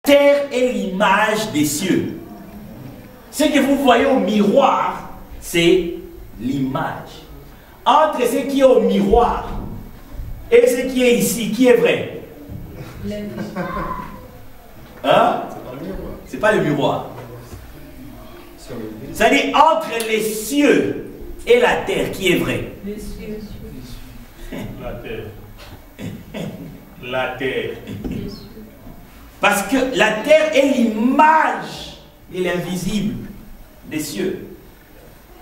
terre est l'image des cieux. Ce que vous voyez au miroir, c'est l'image. Entre ce qui est au miroir et ce qui est ici, qui est vrai? Hein? C'est pas le miroir. C'est-à-dire entre les cieux et la terre, qui est vrai? Les cieux. La terre. La terre. Parce que la terre est l'image de l'invisible des cieux.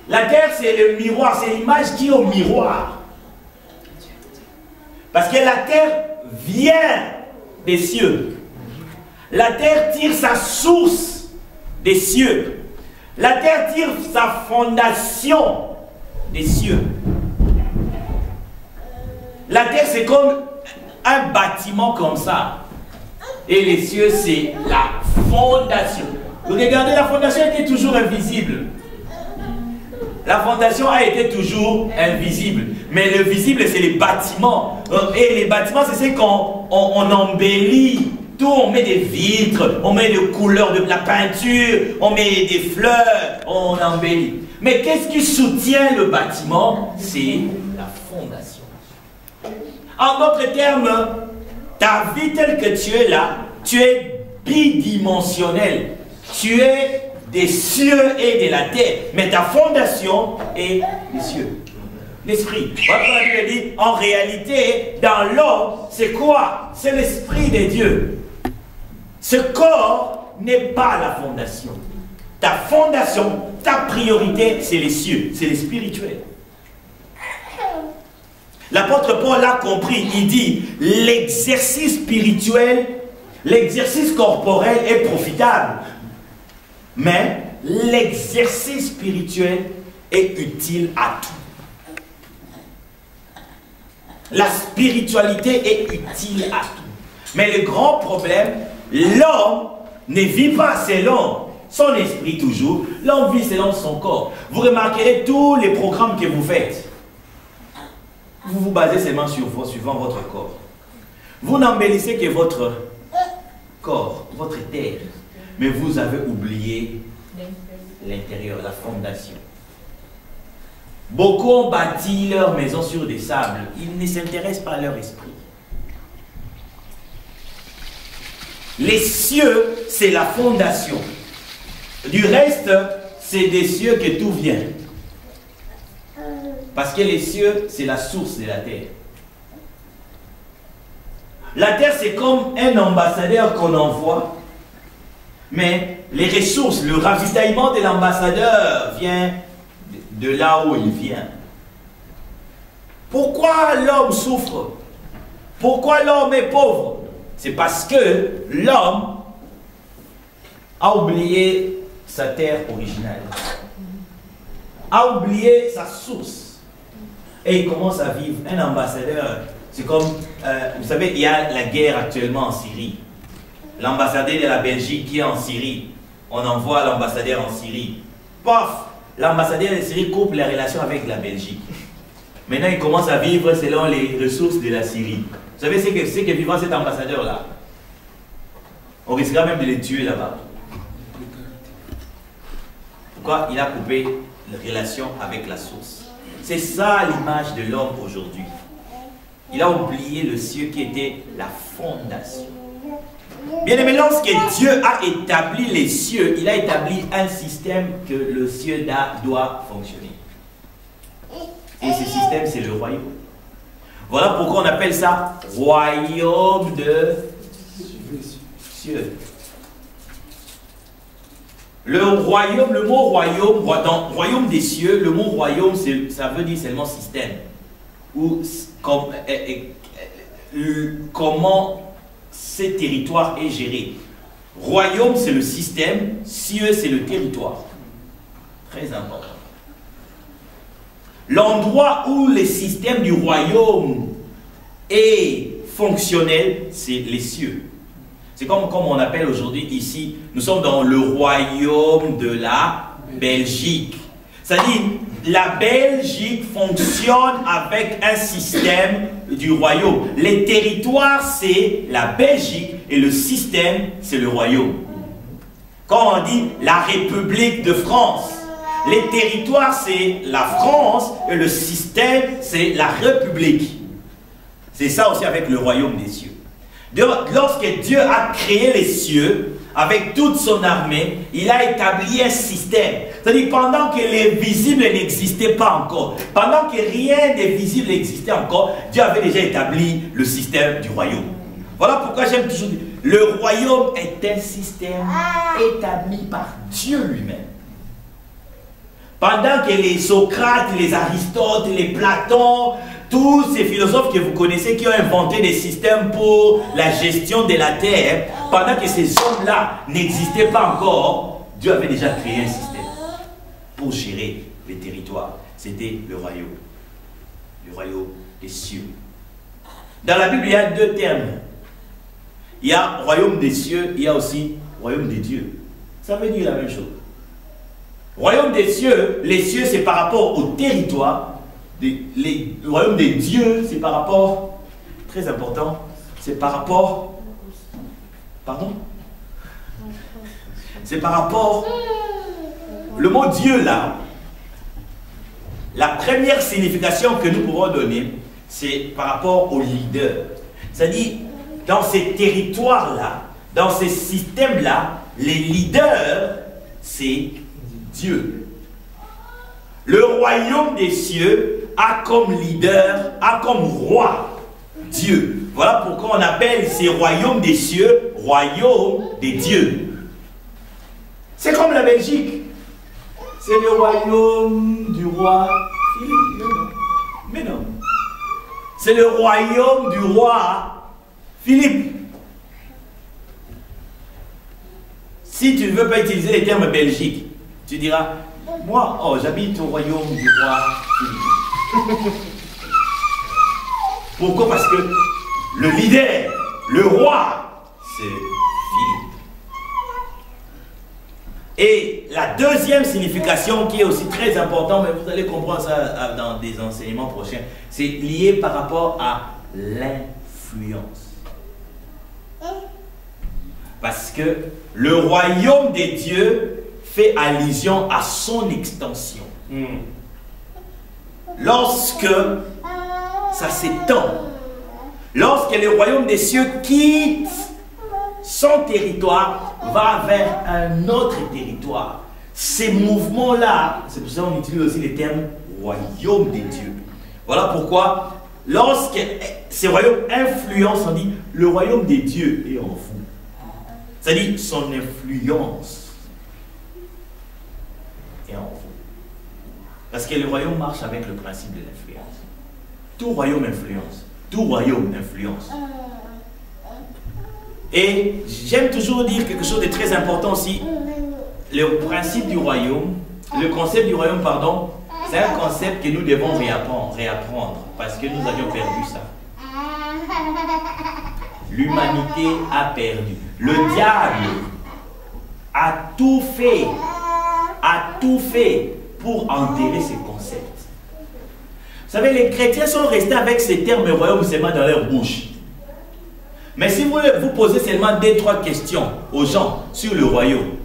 La terre, c'est le miroir, c'est l'image qui est au miroir. Parce que la terre vient des cieux. La terre tire sa source des cieux. La terre tire sa fondation des cieux. La terre, c'est comme un bâtiment comme ça. Et les cieux, c'est la fondation. Vous regardez, la fondation était toujours invisible. La fondation a été toujours invisible. Mais le visible, c'est les bâtiments. Et les bâtiments, c'est ce qu'on embellit. Tout, on met des vitres, on met des couleurs de la peinture, on met des fleurs, on embellit. Mais qu'est-ce qui soutient le bâtiment? C'est la fondation. En d'autres termes, ta vie telle que tu es là, tu es bidimensionnel. Tu es des cieux et de la terre. Mais ta fondation est les cieux. L'esprit. Votre dit, en réalité, dans l'homme, c'est quoi? C'est l'esprit de Dieu. Ce corps n'est pas la fondation. Ta fondation, ta priorité, c'est les cieux, c'est les spirituels. L'apôtre Paul l'a compris, il dit, l'exercice spirituel, l'exercice corporel est profitable. Mais l'exercice spirituel est utile à tout. La spiritualité est utile à tout. Mais le grand problème, l'homme ne vit pas selon son esprit toujours. L'homme vit selon son corps. Vous remarquerez tous les programmes que vous faites. Vous vous basez seulement suivant votre corps. Vous n'embellissez que votre corps, votre terre. Mais vous avez oublié l'intérieur, la fondation. Beaucoup ont bâti leur maison sur des sables. Ils ne s'intéressent pas à leur esprit. Les cieux, c'est la fondation. Du reste, c'est des cieux que tout vient. Parce que les cieux, c'est la source de la terre. La terre, c'est comme un ambassadeur qu'on envoie. Mais les ressources, le ravitaillement de l'ambassadeur vient de là où il vient. Pourquoi l'homme souffre? Pourquoi l'homme est pauvre? C'est parce que l'homme a oublié sa terre originale, a oublié sa source. Et il commence à vivre. Un ambassadeur, c'est comme, vous savez, il y a la guerre actuellement en Syrie. L'ambassadeur de la Belgique qui est en Syrie, on envoie l'ambassadeur en Syrie. Paf! L'ambassadeur de Syrie coupe les relations avec la Belgique. Maintenant, il commence à vivre selon les ressources de la Syrie. Vous savez ce que vivant cet ambassadeur-là? On risquera même de les tuer là-bas. Pourquoi? Il a coupé les relations avec la source. C'est ça l'image de l'homme aujourd'hui. Il a oublié le ciel qui était la fondation. Bien aimé, lorsque Dieu a établi les cieux, il a établi un système que le ciel doit fonctionner. Et ce système, c'est le royaume. Voilà pourquoi on appelle ça royaume de cieux. Le royaume, le mot royaume, dans royaume des cieux, le mot royaume, ça veut dire seulement système. Ou comment ce territoire est géré. Royaume, c'est le système, cieux, c'est le territoire. Très important. L'endroit où le système du royaume est fonctionnel, c'est les cieux. C'est comme on appelle aujourd'hui ici, nous sommes dans le royaume de la Belgique. C'est-à-dire, la Belgique fonctionne avec un système du royaume. Les territoires, c'est la Belgique et le système, c'est le royaume. Quand on dit la République de France, les territoires, c'est la France et le système, c'est la République. C'est ça aussi avec le royaume des cieux. Lorsque Dieu a créé les cieux, avec toute son armée, il a établi un système. C'est-à-dire pendant que les visibles n'existaient pas encore, pendant que rien des visibles n'existait encore, Dieu avait déjà établi le système du royaume. Voilà pourquoi j'aime toujours dire, le royaume est un système établi par Dieu lui-même. Pendant que les Socrates, les Aristote, les Platon, tous ces philosophes que vous connaissez qui ont inventé des systèmes pour la gestion de la terre, pendant que ces hommes-là n'existaient pas encore, Dieu avait déjà créé un système pour gérer les territoires. C'était le royaume des cieux. Dans la Bible, il y a deux termes. Il y a royaume des cieux, il y a aussi royaume des dieux. Ça veut dire la même chose. Royaume des cieux, les cieux c'est par rapport au territoire. Le royaume des dieux, c'est par rapport, très important, c'est par rapport, pardon, c'est par rapport, le mot Dieu là, la première signification que nous pouvons donner, c'est par rapport au leader. C'est-à-dire, dans ces territoires-là, dans ces systèmes-là, les leaders, c'est Dieu. Le royaume des cieux a comme leader, a comme roi Dieu. Voilà pourquoi on appelle ces royaumes des cieux royaume des dieux. C'est comme la Belgique. C'est le royaume du roi Philippe. Mais non. C'est le royaume du roi Philippe. Si tu ne veux pas utiliser les termes Belgique, tu diras, moi, oh, j'habite au royaume du roi Philippe. Pourquoi? Parce que le leader, le roi, c'est Philippe. Et la deuxième signification qui est aussi très importante, mais vous allez comprendre ça dans des enseignements prochains, c'est lié par rapport à l'influence. Parce que le royaume des dieux fait allusion à son extension. Lorsque ça s'étend, lorsque le royaume des cieux quitte son territoire, va vers un autre territoire. Ces mouvements-là, c'est pour ça qu'on utilise aussi les termes royaume des dieux. Voilà pourquoi, lorsque ces royaumes influencent, on dit le royaume des dieux est en vous. C'est-à-dire son influence est en vous. Parce que le royaume marche avec le principe de l'influence. Tout royaume influence. Tout royaume influence. Et j'aime toujours dire quelque chose de très important aussi. Le principe du royaume, le concept du royaume, pardon, c'est un concept que nous devons réapprendre parce que nous avions perdu ça. L'humanité a perdu. Le diable a tout fait pour enterrer ces concepts. Vous savez, les chrétiens sont restés avec ces termes royaume seulement dans leur bouche. Mais si vous posez seulement 2-3 questions aux gens sur le royaume,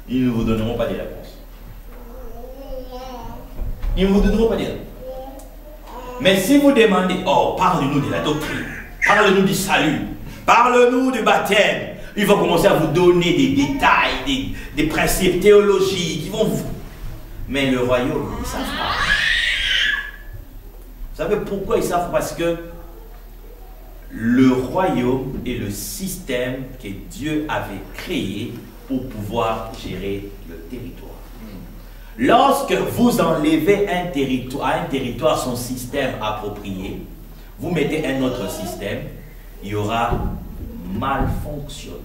ils ne vous donneront pas de réponse. Ils ne vous donneront pas de réponse. Mais si vous demandez, oh, parle-nous de la doctrine, parle-nous du salut, parle-nous du baptême, ils vont commencer à vous donner des détails, des principes théologiques, ils vont vous... Mais le royaume, ils ne savent pas. Vous savez pourquoi ils savent? Parce que le royaume est le système que Dieu avait créé pour pouvoir gérer le territoire. Lorsque vous enlevez à un territoire son système approprié, vous mettez un autre système, il y aura malfonctionnement.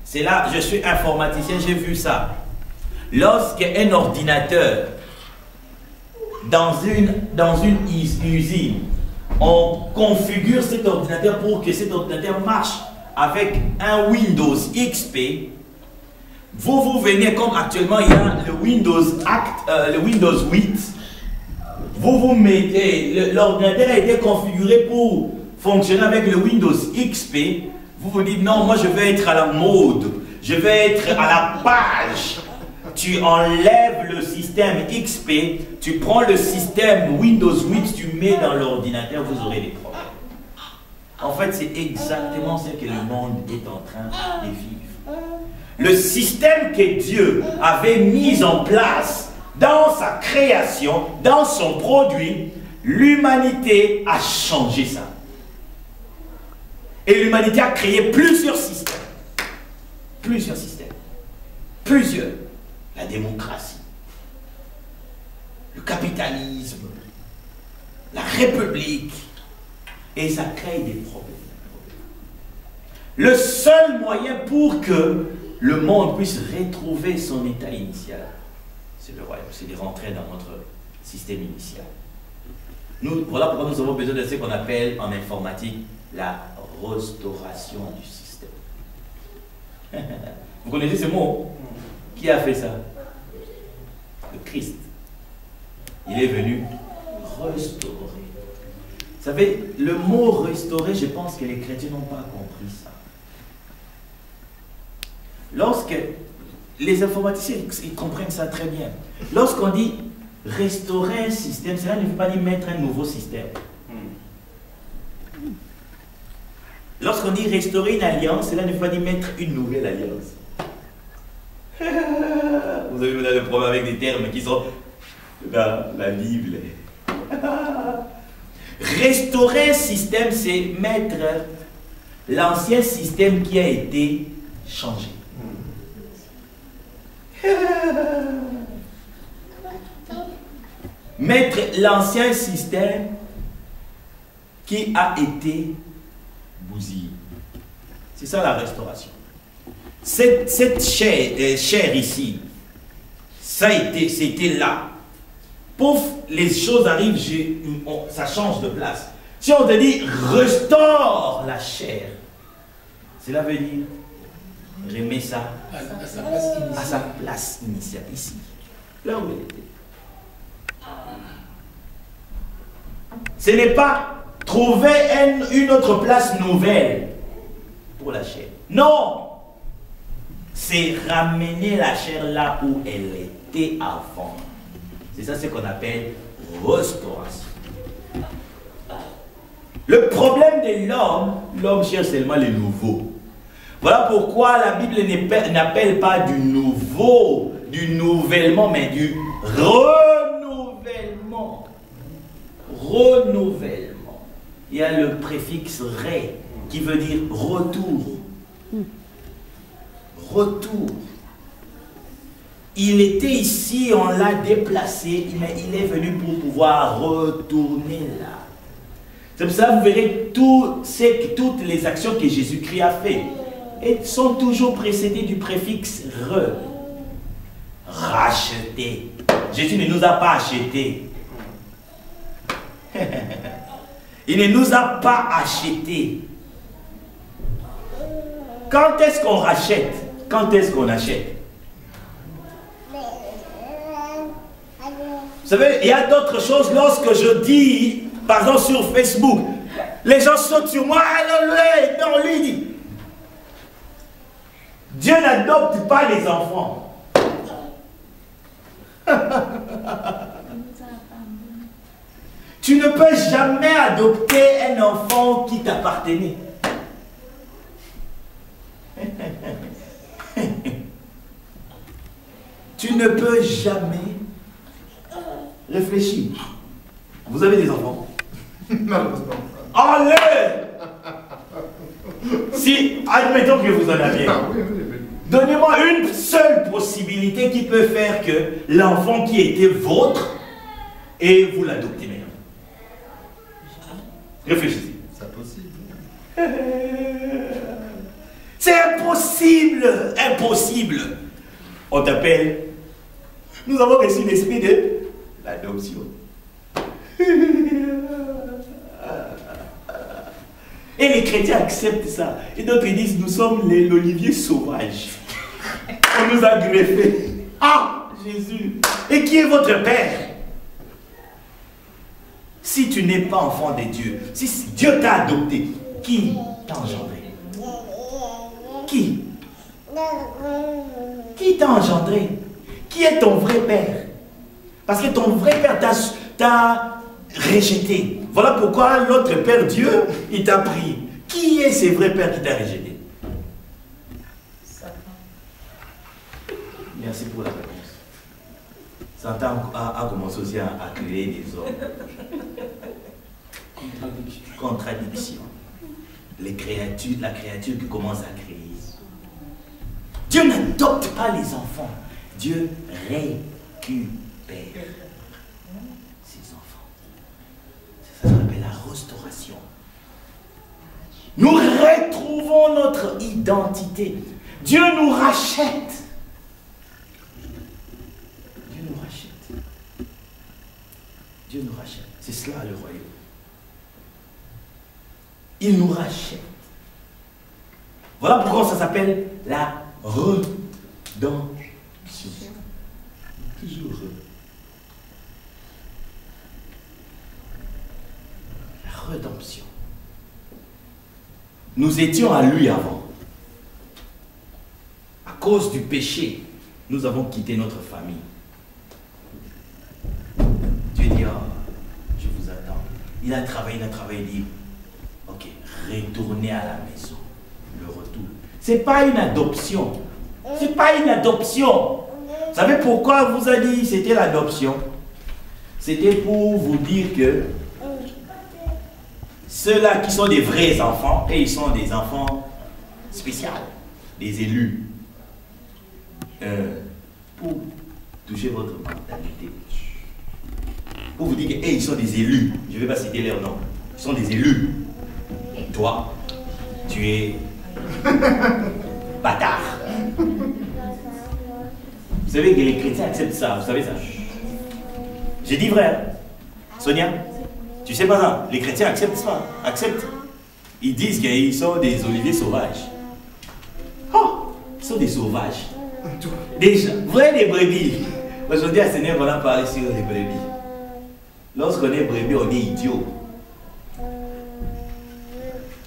C'est là, je suis informaticien, j'ai vu ça. Lorsqu'un ordinateur dans une usine, on configure cet ordinateur pour que cet ordinateur marche avec un Windows XP, vous venez comme actuellement il y a le Windows 8. Vous mettez, l'ordinateur a été configuré pour fonctionner avec le Windows XP. Vous dites non, moi je vais être à la mode, je vais être à la page. Tu enlèves le système XP, tu prends le système Windows 8, tu mets dans l'ordinateur, vous aurez des problèmes. En fait, c'est exactement ce que le monde est en train de vivre. Le système que Dieu avait mis en place dans sa création, dans son produit, l'humanité a changé ça. Et l'humanité a créé plusieurs systèmes. Plusieurs systèmes. Plusieurs. La démocratie, le capitalisme, la république. Et ça crée des problèmes. Le seul moyen pour que le monde puisse retrouver son état initial, c'est le royaume, c'est de rentrer dans notre système initial. Voilà pourquoi nous avons besoin de ce qu'on appelle en informatique la restauration du système. Vous connaissez ce mot? Qui a fait ça? Le Christ. Il est venu restaurer. Vous savez, le mot restaurer, je pense que les chrétiens n'ont pas compris ça. Lorsque les informaticiens, ils comprennent ça très bien. Lorsqu'on dit restaurer un système, cela ne veut pas dire mettre un nouveau système. Lorsqu'on dit restaurer une alliance, cela ne veut pas dire mettre une nouvelle alliance. Vous avez le problème avec des termes qui sont dans la Bible. Restaurer un système, c'est mettre l'ancien système qui a été changé. Mettre l'ancien système qui a été bousillé. C'est ça la restauration. Cette chair ici, c'était là. Pouf, les choses arrivent, ça change de place. Si on te dit restaure la chair, cela veut dire remet ça à sa place initiale, ici, là où elle était. Ce n'est pas trouver une autre place nouvelle pour la chair. Non! C'est ramener la chair là où elle était avant. C'est ça ce qu'on appelle restauration. Le problème de l'homme cherche seulement le nouveau. Voilà pourquoi la Bible n'appelle pas du nouveau, du nouvellement, mais du renouvellement. Renouvellement. Il y a le préfixe ré qui veut dire retour. Retour. Il était ici, on l'a déplacé, mais il est venu pour pouvoir retourner là. C'est pour ça que vous verrez toutes les actions que Jésus-Christ a fait. Et sont toujours précédées du préfixe re. Racheter. Jésus ne nous a pas achetés. Il ne nous a pas achetés. Quand est-ce qu'on rachète? Quand est-ce qu'on achète? Vous savez, il y a d'autres choses. Lorsque je dis, par exemple sur Facebook, les gens sautent sur moi, non, lui dit, Dieu n'adopte pas les enfants. Tu ne peux jamais adopter un enfant qui t'appartenait. Tu ne peux jamais réfléchir. Vous avez des enfants? Malheureusement. Allez! Si, admettons que vous en aviez. Donnez-moi une seule possibilité qui peut faire que l'enfant qui était vôtre et vous l'adoptez maintenant. Réfléchissez. C'est impossible. C'est impossible. Impossible. On t'appelle. Nous avons reçu l'esprit de l'adoption. Et les chrétiens acceptent ça. Et d'autres disent, nous sommes l'olivier sauvage. On Il nous a greffés. Ah, Jésus. Et qui est votre Père? Si tu n'es pas enfant de Dieu, si Dieu t'a adopté, qui t'a engendré? Qui? Qui t'a engendré? Qui est ton vrai Père? Parce que ton vrai Père t'a rejeté. Voilà pourquoi l'autre Père, Dieu, il t'a pris. Qui est ce vrai Père qui t'a rejeté? Merci pour la réponse. Satan a commencé aussi à créer des hommes. Contradiction. La créature qui commence à créer. Dieu n'adopte pas les enfants. Dieu récupère ses enfants. Ça s'appelle la restauration. Nous retrouvons notre identité. Dieu nous rachète. Dieu nous rachète. Dieu nous rachète. C'est cela le royaume. Il nous rachète. Voilà pourquoi ça s'appelle la redemption. Toujours la rédemption. Nous étions à lui avant. À cause du péché, nous avons quitté notre famille. Dieu dit, oh, je vous attends. Il a travaillé, il dit, ok, retournez à la maison. Le retour. Ce n'est pas une adoption. Ce n'est pas une adoption. Vous savez pourquoi vous a dit c'était l'adoption? C'était pour vous dire que ceux-là qui sont des vrais enfants, et ils sont des enfants spéciaux, des élus, pour toucher votre mentalité. Pour vous dire qu'ils sont des élus. Je ne vais pas citer leur nom. Ils sont des élus. Toi, tu es bâtard. Vous savez que les chrétiens acceptent ça, vous savez ça. J'ai dit vrai. Sonia, tu sais pas ça. Les chrétiens acceptent ça. Acceptent. Ils disent qu'ils sont des oliviers sauvages. Oh, ils sont des sauvages. Déjà, vous voyez les brebis. Aujourd'hui à Seigneur, on a parlé sur les brebis. Lorsqu'on est brebis, on est idiot.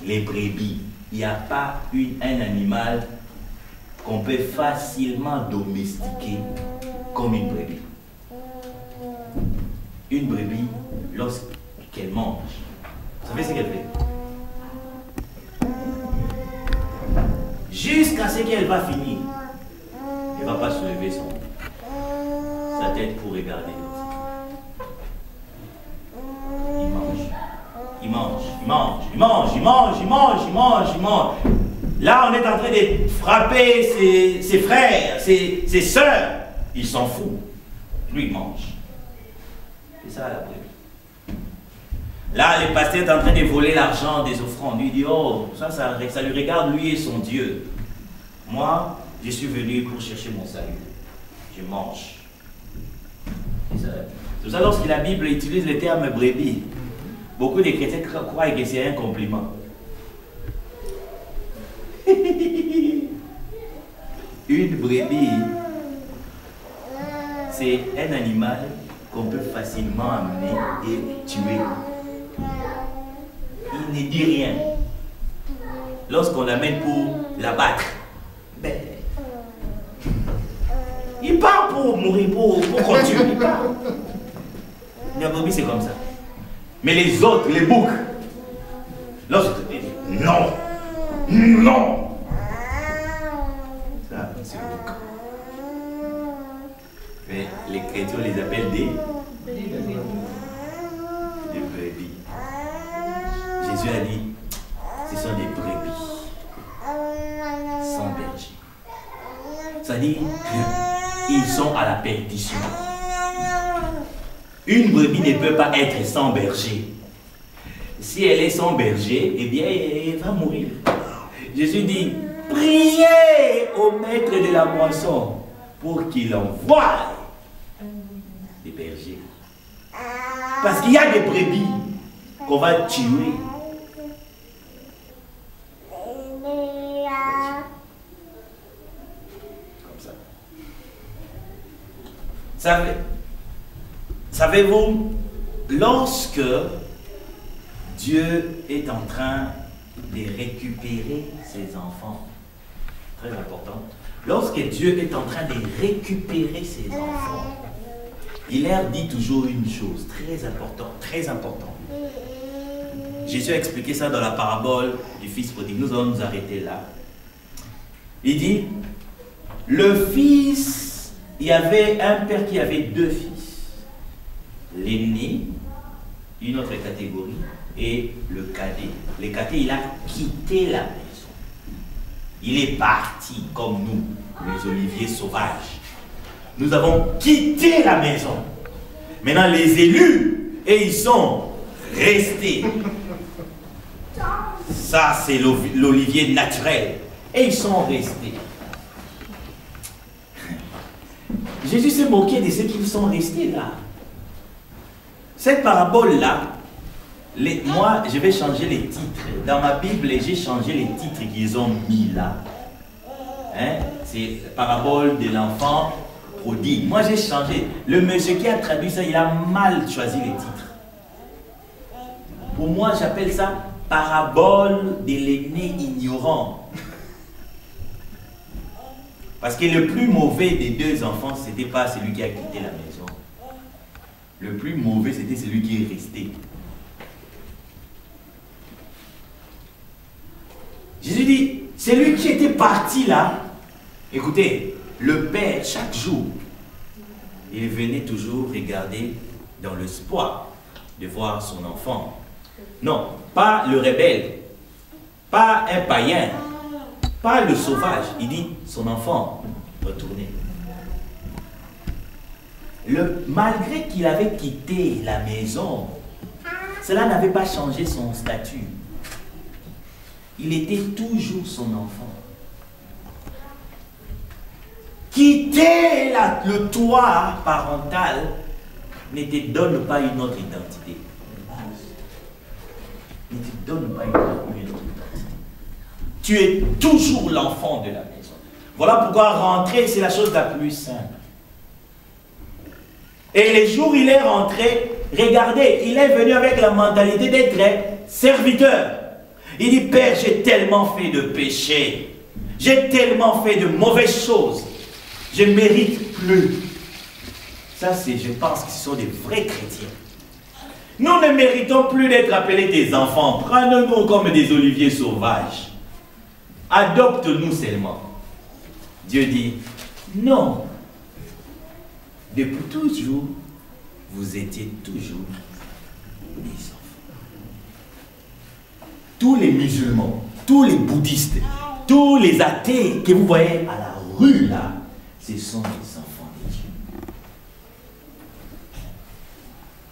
Les brebis, il n'y a pas un animal qu'on peut facilement domestiquer comme une brebis. Une brebis, lorsqu'elle mange, vous savez ce qu'elle fait? Jusqu'à ce qu'elle va finir, elle ne va pas soulever sa tête pour regarder. Il mange. Là, on est en train de frapper ses frères, ses soeurs. Il s'en fout. Lui, il mange. C'est ça la brebis. Là, le pasteur est en train de voler l'argent des offrandes. Lui dit, oh, ça lui regarde, lui et son Dieu. Moi, je suis venu pour chercher mon salut. Je mange. C'est pour ça, lorsque la Bible utilise le terme brebis, beaucoup de chrétiens croient que c'est un compliment. Une brebis, c'est un animal qu'on peut facilement amener et tuer. Il ne dit rien. Lorsqu'on l'amène pour l'abattre, ben, il part pour mourir, pour qu'on tue. Il part. La brebis, c'est comme ça. Mais les autres, les boucs, lorsque tu dis non, non, ça, c'est bouc. Mais les chrétiens les appellent des brebis. Jésus a dit, ce sont des brebis sans berger. Ça dit, ils sont à la perdition. Une brebis ne peut pas être sans berger. Si elle est sans berger, eh bien, elle va mourir. Jésus dit, priez au maître de la moisson pour qu'il envoie des bergers. Parce qu'il y a des brebis qu'on va tuer. Comme ça. Savez-vous, lorsque Dieu est en train de récupérer ses enfants, très important, lorsque Dieu est en train de récupérer ses enfants, il leur dit toujours une chose très importante, très importante. Jésus a expliqué ça dans la parabole du fils prodigue. Nous allons nous arrêter là. Il dit, le fils, il y avait un père qui avait deux fils. L'aîné, une autre catégorie, et le cadet. Le cadet, il a quitté la maison. Il est parti comme nous, les oliviers sauvages. Nous avons quitté la maison. Maintenant, les élus, et ils sont restés. Ça, c'est l'olivier naturel. Et ils sont restés. Jésus s'est moqué de ceux qui sont restés là. Cette parabole-là, moi, je vais changer les titres. Dans ma Bible, j'ai changé les titres qu'ils ont mis là. Hein? C'est la parabole de l'enfant prodigue. Moi, j'ai changé. Le monsieur qui a traduit ça, il a mal choisi les titres. Pour moi, j'appelle ça parabole de l'aîné ignorant. Parce que le plus mauvais des deux enfants, ce n'était pas celui qui a quitté la maison. Le plus mauvais, c'était celui qui est resté. Jésus dit, celui qui était parti là, écoutez, le père, chaque jour, il venait toujours regarder dans l'espoir de voir son enfant. Non, pas le rebelle, pas un païen, pas le sauvage. Il dit, son enfant, retournez. Malgré qu'il avait quitté la maison, cela n'avait pas changé son statut. Il était toujours son enfant. Quitter le toit parental ne te donne pas une autre identité. Ne te donne pas une autre identité. Tu es toujours l'enfant de la maison. Voilà pourquoi rentrer, c'est la chose la plus simple. Et les jours où il est rentré, regardez, il est venu avec la mentalité d'être serviteur. Il dit, Père, j'ai tellement fait de péchés, j'ai tellement fait de mauvaises choses, je ne mérite plus. Ça, je pense que ce sont des vrais chrétiens. Nous ne méritons plus d'être appelés des enfants. Prenons-nous comme des oliviers sauvages. Adopte-nous seulement. Dieu dit, non. Depuis toujours, vous étiez toujours des enfants. Tous les musulmans, tous les bouddhistes, tous les athées que vous voyez à la rue là, ce sont des enfants de Dieu.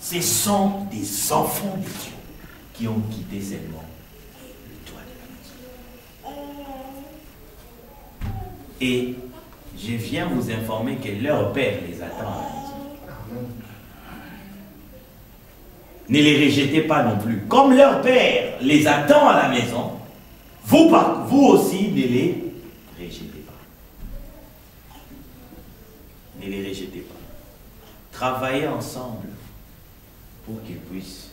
Ce sont des enfants de Dieu qui ont quitté seulement le toit de la maison. Et je viens vous informer que leur père les attend à la maison. Ne les rejetez pas non plus. Comme leur père les attend à la maison, vous aussi ne les rejetez pas. Ne les rejetez pas. Travaillez ensemble pour qu'ils puissent